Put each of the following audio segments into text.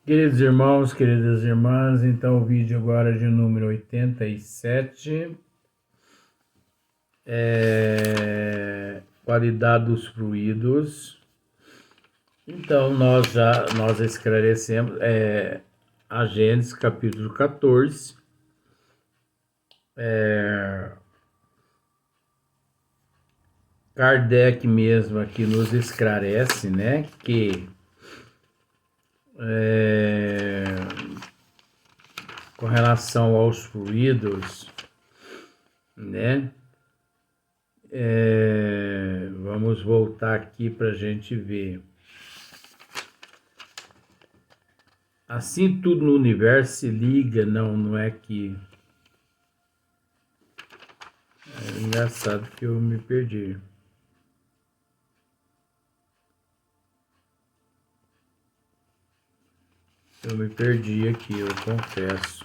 Queridos irmãos, queridas irmãs, então o vídeo agora de número 87, qualidade dos fluidos. Então nós esclarecemos, a Gênesis capítulo 14, Kardec mesmo aqui nos esclarece, né, que com relação aos fluidos, né, vamos voltar aqui para a gente ver. Assim tudo no universo se liga, não é que... É engraçado que eu me perdi. Eu me perdi aqui, eu confesso.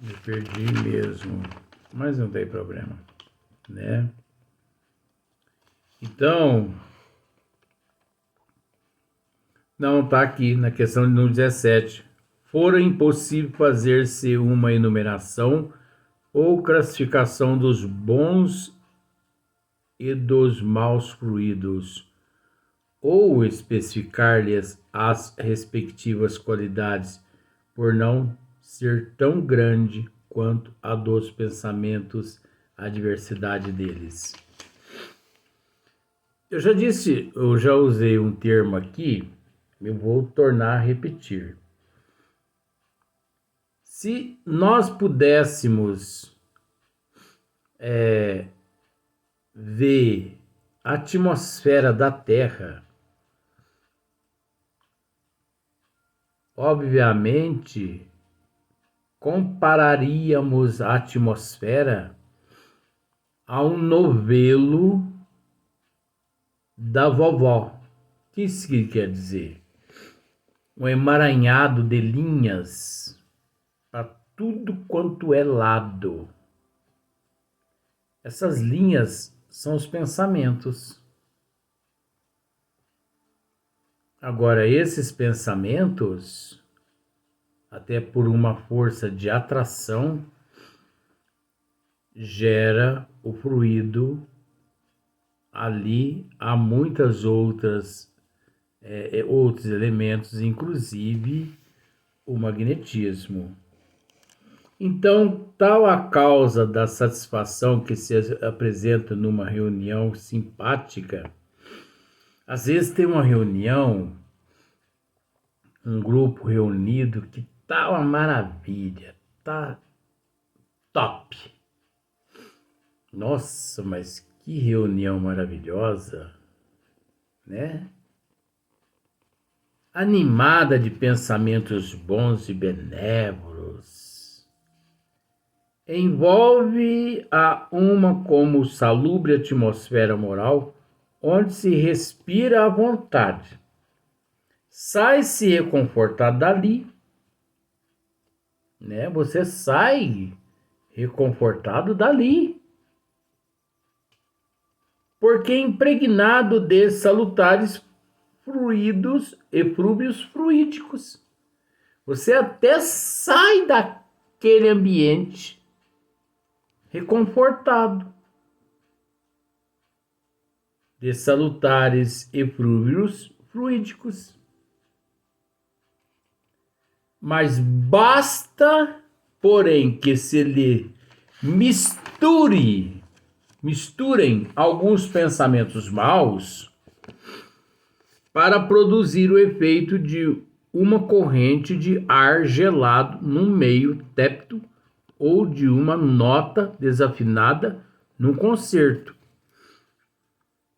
Me perdi mesmo, mas não tem problema, né? Então, não está aqui na questão de número 17. Fora impossível fazer-se uma enumeração ou classificação dos bons e dos maus fluidos, ou especificar-lhes as respectivas qualidades, por não ser tão grande quanto a dos pensamentos, a diversidade deles. Eu já usei um termo aqui, eu vou tornar a repetir. Se nós pudéssemos ver a atmosfera da Terra, obviamente compararíamos a atmosfera a um novelo da vovó. O que isso quer dizer? Um emaranhado de linhas para tudo quanto é lado. Essas linhas são os pensamentos. Agora, esses pensamentos, até por uma força de atração, gera o fluido. Ali há muitas outros elementos, inclusive o magnetismo. Então, tal a causa da satisfação que se apresenta numa reunião simpática. Às vezes tem uma reunião, um grupo reunido que tá uma maravilha, tá top. Nossa, mas que reunião maravilhosa, né? Animada de pensamentos bons e benévolos. Envolve a uma como salubre atmosfera moral, onde se respira à vontade. Sai-se reconfortado dali, né? Você sai reconfortado dali, porque impregnado de salutares fluidos e flúvios fluídicos. Você até sai daquele ambiente reconfortado de salutares e flúvios fluídicos. Mas basta, porém, que se lhe misturem alguns pensamentos maus para produzir o efeito de uma corrente de ar gelado num meio tépido ou de uma nota desafinada num concerto.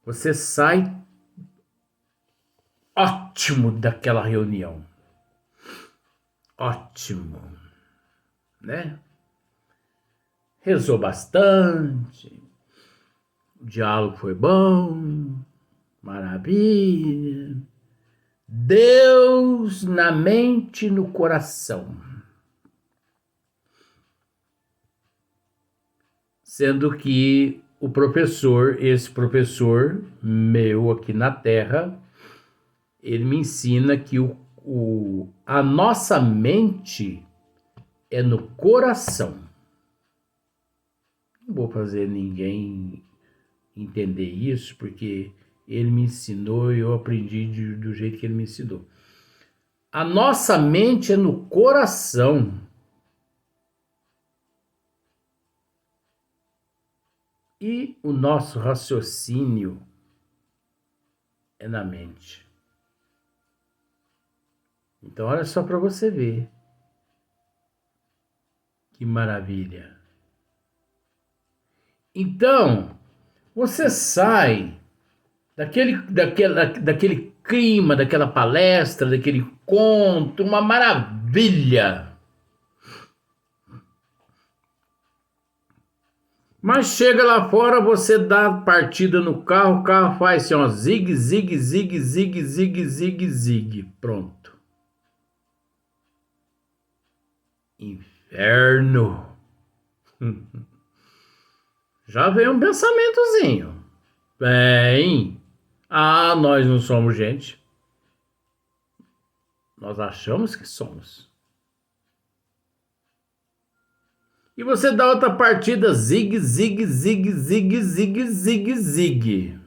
Você sai ótimo daquela reunião. Ótimo, né? Rezou bastante, o diálogo foi bom, maravilha. Deus na mente e no coração. sendo que esse professor meu aqui na Terra, ele me ensina que a nossa mente é no coração. Não vou fazer ninguém entender isso, porque ele me ensinou e eu aprendi do jeito que ele me ensinou. A nossa mente é no coração. E o nosso raciocínio é na mente. Então, olha só para você ver. Que maravilha. Então, você sai daquele clima, daquela palestra, daquele encontro, uma maravilha. Mas chega lá fora, você dá partida no carro, o carro faz assim, ó, zigue, zigue, zigue, zigue, zigue, zigue, zigue. Pronto. Inferno. Já veio um pensamentozinho. Bem, nós não somos gente. Nós achamos que somos. E você dá outra partida, zigue, zigue, zigue, zigue, zigue, zigue, zigue.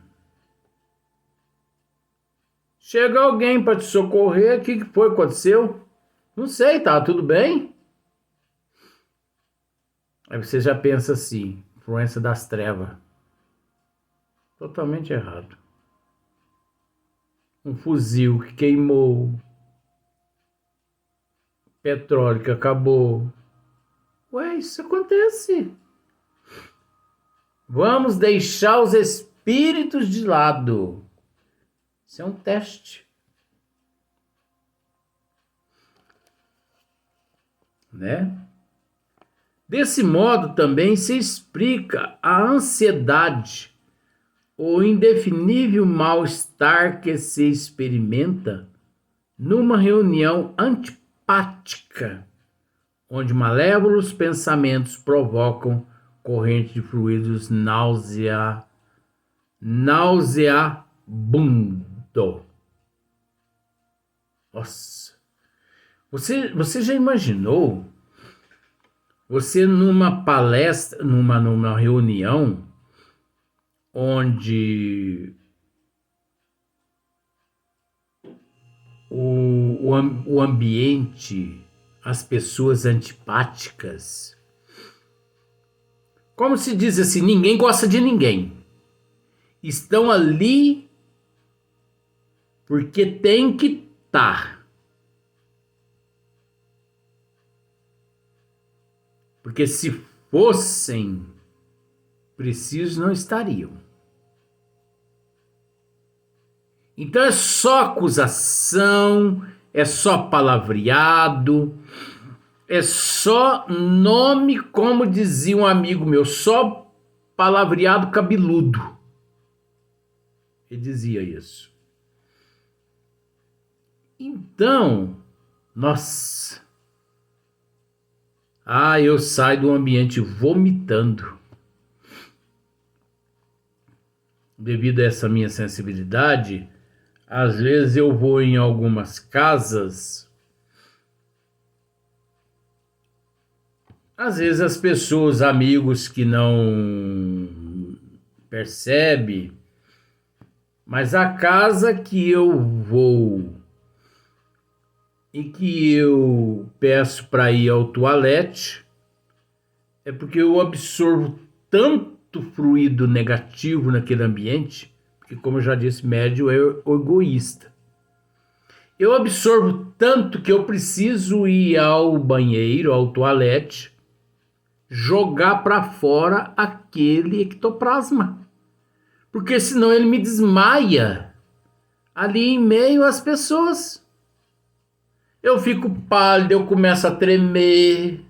Chega alguém para te socorrer, o que foi que aconteceu? Não sei, tá tudo bem? Aí você já pensa assim, influência das trevas. Totalmente errado. Um fuzil que queimou. Petróleo que acabou. Ué, isso acontece. Vamos deixar os espíritos de lado. Isso é um teste. Né? Desse modo também se explica a ansiedade, o indefinível mal-estar que se experimenta numa reunião antipática, onde malévolos pensamentos provocam corrente de fluidos nauseabundo. Nossa! Você já imaginou? Você numa palestra, numa reunião, onde o ambiente, as pessoas antipáticas, como se diz assim, ninguém gosta de ninguém. Estão ali porque tem que estar. Porque se fossem precisos, não estariam. Então é só acusação, é só palavreado, é só nome, como dizia um amigo meu, só palavreado cabeludo. Ele dizia isso. Então, nossa... eu saio do ambiente vomitando. Devido a essa minha sensibilidade, às vezes eu vou em algumas casas, às vezes as pessoas, amigos que não percebem, mas a casa que eu vou e que eu peço para ir ao toalete, é porque eu absorvo tanto fluido negativo naquele ambiente, porque, como eu já disse, médio é egoísta. Eu absorvo tanto que eu preciso ir ao banheiro, ao toalete, jogar para fora aquele ectoplasma, porque senão ele me desmaia ali em meio às pessoas. Eu fico pálido, eu começo a tremer.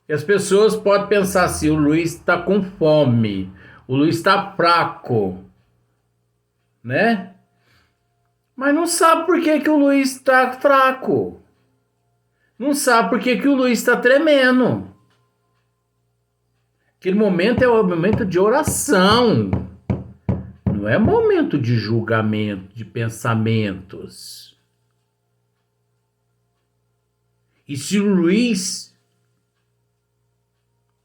E as pessoas podem pensar assim, o Luiz está com fome, o Luiz está fraco, né? Mas não sabe por que o Luiz está fraco. Não sabe por que o Luiz está tremendo. Aquele momento é o momento de oração. Não é momento de julgamento, de pensamentos. E se o Luiz,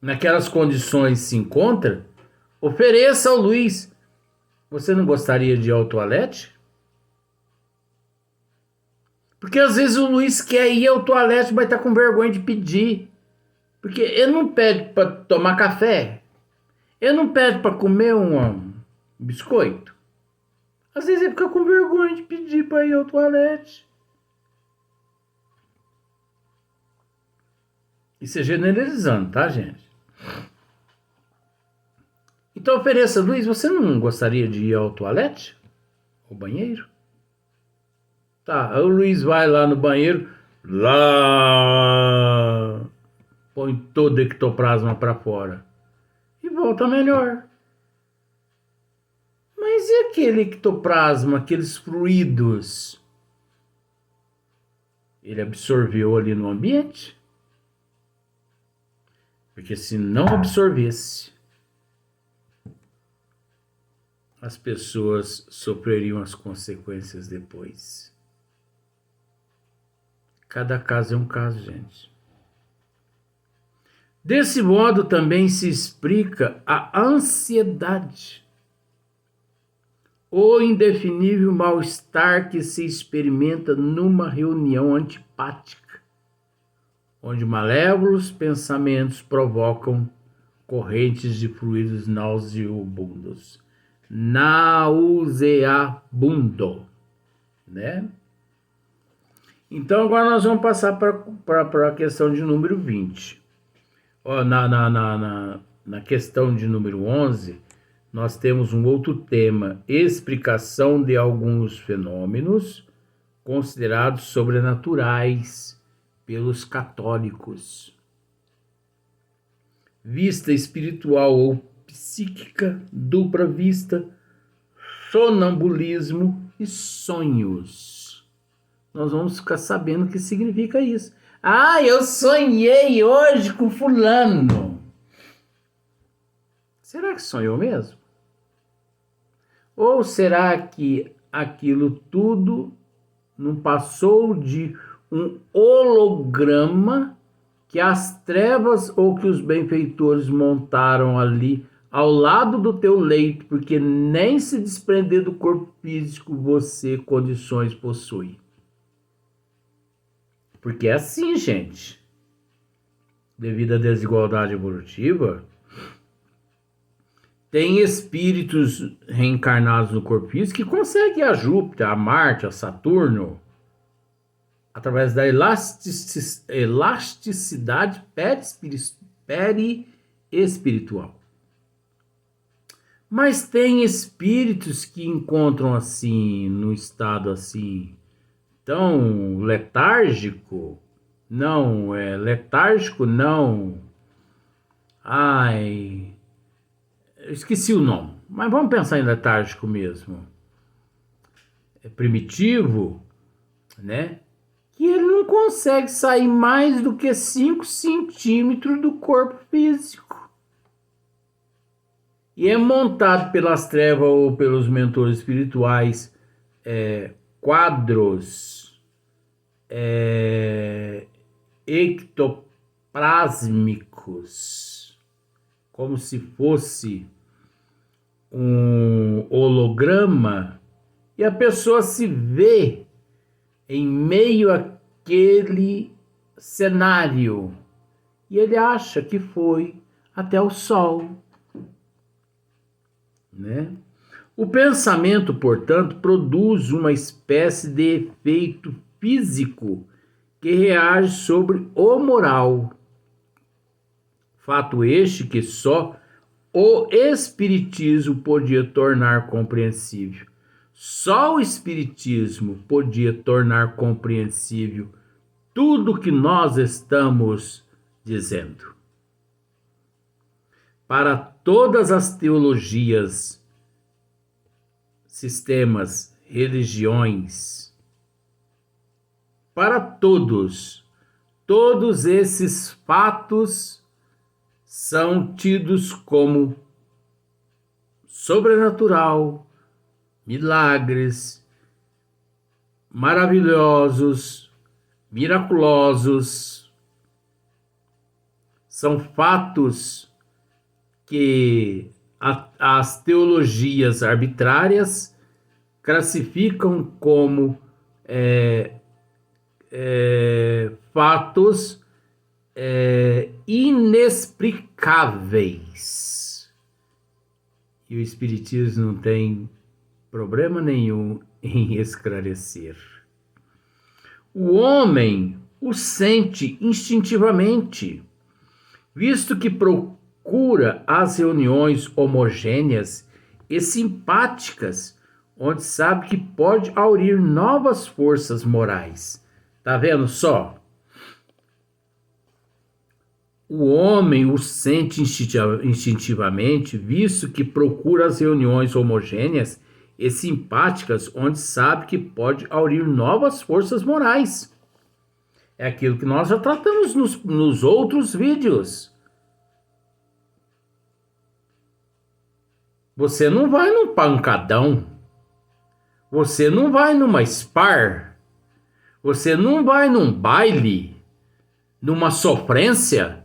naquelas condições, se encontra, ofereça ao Luiz. Você não gostaria de ir ao toalete? Porque às vezes o Luiz quer ir ao toalete, mas tá com vergonha de pedir. Porque ele não pede para tomar café. Ele não pede para comer um biscoito. Às vezes ele fica com vergonha de pedir para ir ao toalete. Isso é generalizando, tá, gente? Então ofereça, Luiz, você não gostaria de ir ao toalete? Ao banheiro? Tá, o Luiz vai lá no banheiro, lá põe todo o ectoplasma para fora e volta melhor. Mas e aquele ectoplasma, aqueles fluidos? Ele absorveu ali no ambiente? Porque se não absorvesse, as pessoas sofreriam as consequências depois. Cada caso é um caso, gente. Desse modo também se explica a ansiedade, o indefinível mal-estar que se experimenta numa reunião antipática, onde malévolos pensamentos provocam correntes de fluidos nauseabundos. Nauseabundo, né? Então agora nós vamos passar para a questão de número 20. Na questão de número 11, nós temos um outro tema: explicação de alguns fenômenos considerados sobrenaturais pelos católicos. Vista espiritual ou psíquica, dupla vista, sonambulismo e sonhos. Nós vamos ficar sabendo o que significa isso. Ah, eu sonhei hoje com fulano. Será que sonhou mesmo? Ou será que aquilo tudo não passou de um holograma que as trevas ou que os benfeitores montaram ali ao lado do teu leito, porque nem se desprender do corpo físico você condições possui? Porque é assim, gente. Devido à desigualdade evolutiva, tem espíritos reencarnados no corpo físico que conseguem a Júpiter, a Marte, a Saturno, através da elasticidade periespiritual. Mas tem espíritos que encontram assim, no estado assim, tão letárgico, não, letárgico não, esqueci o nome, mas vamos pensar em letárgico mesmo, é primitivo, né, que ele não consegue sair mais do que 5 centímetros do corpo físico, e é montado pelas trevas ou pelos mentores espirituais, quadros ectoplásmicos, como se fosse um holograma, e a pessoa se vê em meio àquele cenário e ele acha que foi até o sol, né? O pensamento, portanto, produz uma espécie de efeito físico que reage sobre o moral. Fato este que só o Espiritismo podia tornar compreensível. Só o Espiritismo podia tornar compreensível tudo que nós estamos dizendo. Para todas as teologias, sistemas, religiões, para todos esses fatos são tidos como sobrenatural, milagres, maravilhosos, miraculosos. São fatos que as teologias arbitrárias classificam como fatos inexplicáveis. E o Espiritismo não tem problema nenhum em esclarecer. O homem o sente instintivamente, visto que procura as reuniões homogêneas e simpáticas, onde sabe que pode aurir novas forças morais. Tá vendo só? O homem o sente instintivamente, visto que procura as reuniões homogêneas e simpáticas, onde sabe que pode aurir novas forças morais. É aquilo que nós já tratamos nos outros vídeos. Você não vai num pancadão. Você não vai numa spar. Você não vai num baile, numa sofrência,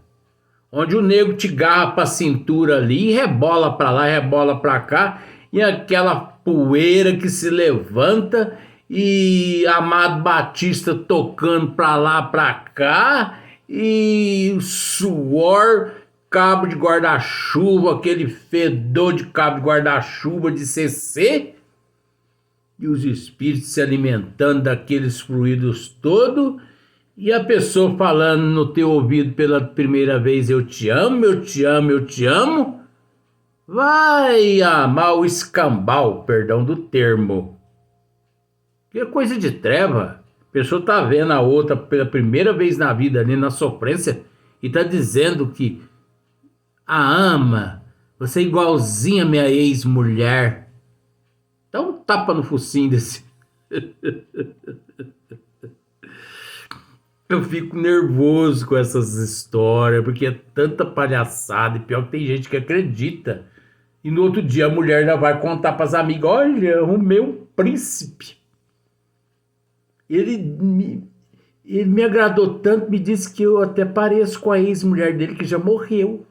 onde o nego te garra pra cintura ali e rebola pra lá, rebola pra cá, e aquela poeira que se levanta e Amado Batista tocando pra lá, pra cá, e o suor, cabo de guarda-chuva, aquele fedor de cabo de guarda-chuva de CC, e os espíritos se alimentando daqueles fluidos todos, e a pessoa falando no teu ouvido pela primeira vez: eu te amo, eu te amo, eu te amo. Vai amar o escambau, perdão do termo. Que coisa de treva. A pessoa tá vendo a outra pela primeira vez na vida ali na sofrência e tá dizendo que a ama. Você é igualzinha a minha ex-mulher. Dá um tapa no focinho desse. Eu fico nervoso com essas histórias, porque é tanta palhaçada, e pior que tem gente que acredita. E no outro dia a mulher já vai contar para as amigas: olha, arrumei um príncipe. Ele me agradou tanto, me disse que eu até pareço com a ex-mulher dele que já morreu.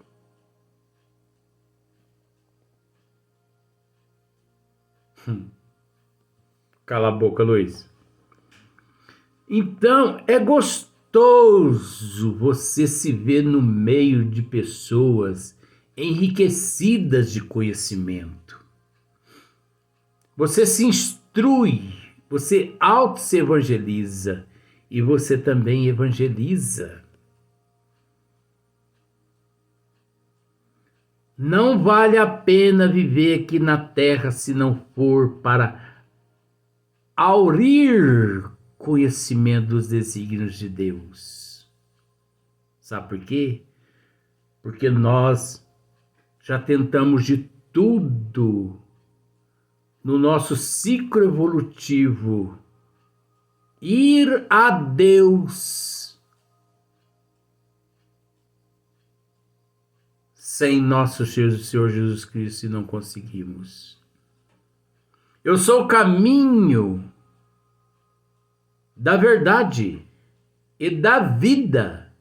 Cala a boca, Luiz. Então, é gostoso você se ver no meio de pessoas enriquecidas de conhecimento. Você se instrui, você auto-se evangeliza e você também evangeliza. Não vale a pena viver aqui na terra se não for para aurir conhecimento dos desígnios de Deus. Sabe por quê? Porque nós já tentamos de tudo no nosso ciclo evolutivo ir a Deus sem nosso Senhor Jesus Cristo e não conseguimos. Eu sou o caminho da verdade e da vida,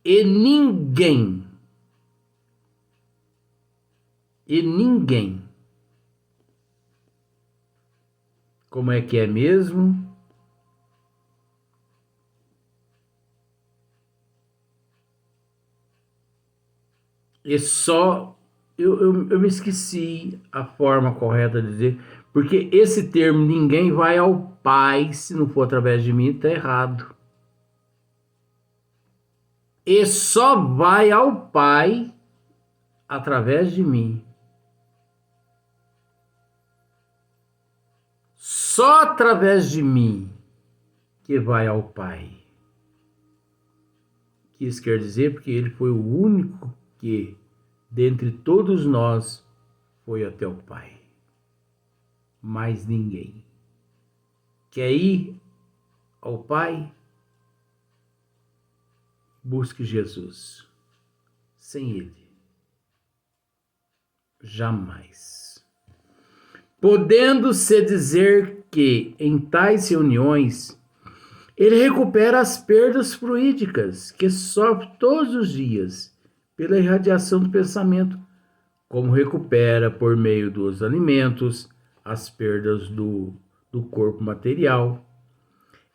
e ninguém como é que é mesmo? E só eu me esqueci a forma correta de dizer, porque esse termo ninguém vai ao Pai se não for através de mim, está errado. E só vai ao Pai através de mim. Só através de mim que vai ao Pai. O que isso quer dizer? Porque ele foi o único que, dentre todos nós, foi até o Pai. Mais ninguém. Quer ir ao Pai? Busque Jesus. sem ele. Jamais. Podendo-se dizer que, em tais reuniões, ele recupera as perdas fluídicas que sofre todos os dias pela irradiação do pensamento, como recupera por meio dos alimentos as perdas do corpo material.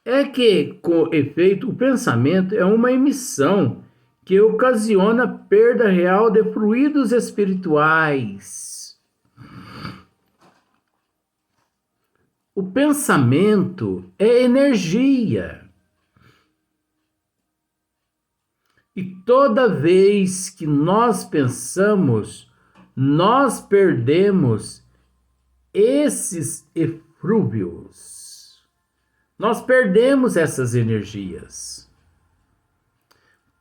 É que, com efeito, o pensamento é uma emissão que ocasiona perda real de fluidos espirituais. O pensamento é energia. E toda vez que nós pensamos, nós perdemos esses eflúvios. Nós perdemos essas energias.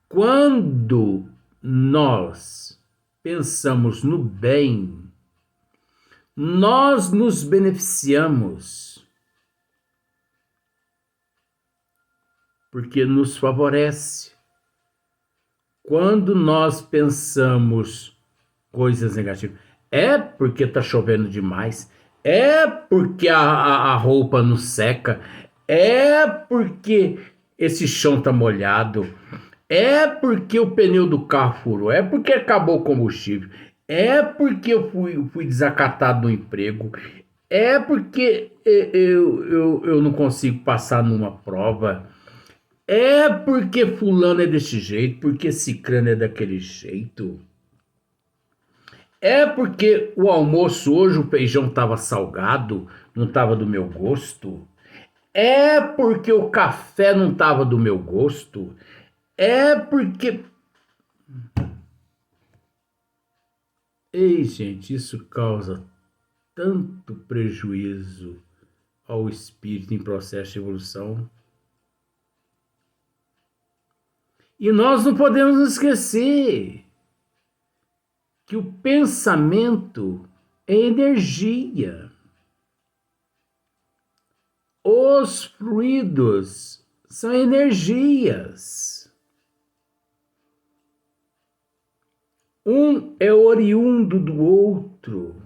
Quando nós pensamos no bem, nós nos beneficiamos, porque nos favorece. Quando nós pensamos coisas negativas, é porque está chovendo demais, é porque a roupa não seca, é porque esse chão está molhado, é porque o pneu do carro furou, é porque acabou o combustível, é porque eu fui desacatado no emprego, é porque eu não consigo passar numa prova, é porque fulano é desse jeito, porque cicrano é daquele jeito. É porque o almoço hoje, o feijão estava salgado, não estava do meu gosto. É porque o café não estava do meu gosto. É porque... Ei, gente, isso causa tanto prejuízo ao espírito em processo de evolução. E nós não podemos esquecer que o pensamento é energia. Os fluidos são energias. Um é oriundo do outro.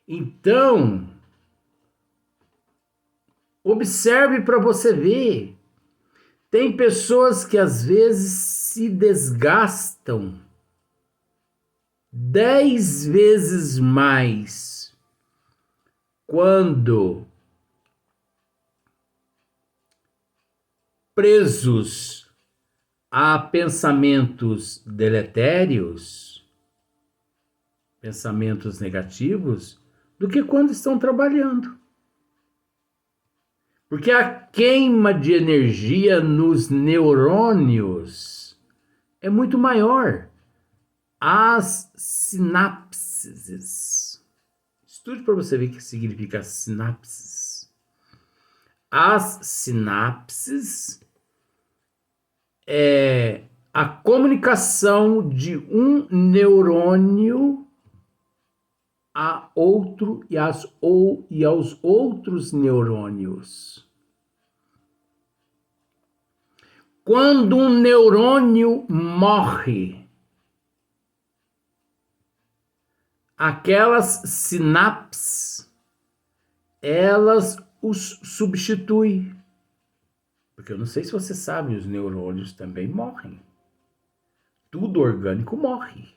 Então, observe para você ver. Tem pessoas que às vezes se desgastam 10 vezes mais quando presos a pensamentos deletérios, pensamentos negativos, do que quando estão trabalhando. Porque a queima de energia nos neurônios é muito maior. As sinapses. Estude para você ver o que significa sinapses. As sinapses é a comunicação de um neurônio a outro e aos outros neurônios. Quando um neurônio morre, aquelas sinapses, elas os substituem. Porque eu não sei se você sabe, os neurônios também morrem. Tudo orgânico morre.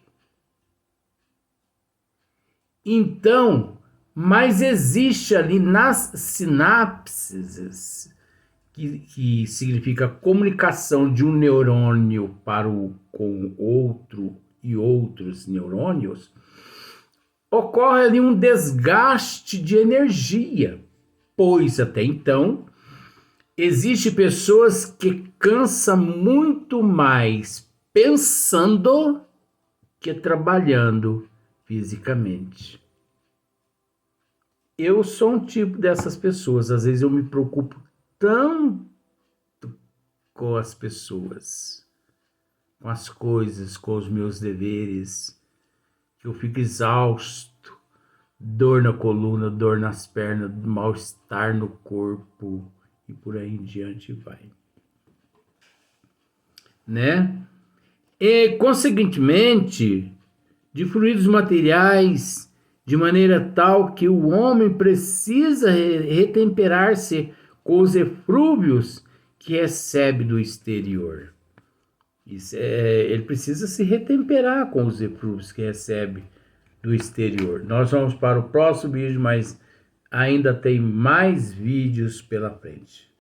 Então, mas existe ali nas sinapses, que significa comunicação de um neurônio com outro e outros neurônios, ocorre ali um desgaste de energia, pois até então existem pessoas que cansam muito mais pensando que trabalhando fisicamente. Eu sou um tipo dessas pessoas. Às vezes eu me preocupo tanto com as pessoas, com as coisas, com os meus deveres, que eu fico exausto, dor na coluna, dor nas pernas, mal-estar no corpo e por aí em diante vai. Né? e, consequentemente, de fluidos materiais, de maneira tal que o homem precisa retemperar-se com os eflúvios que recebe do exterior. Ele precisa se retemperar com os eflúvios que recebe do exterior. Nós vamos para o próximo vídeo, mas ainda tem mais vídeos pela frente.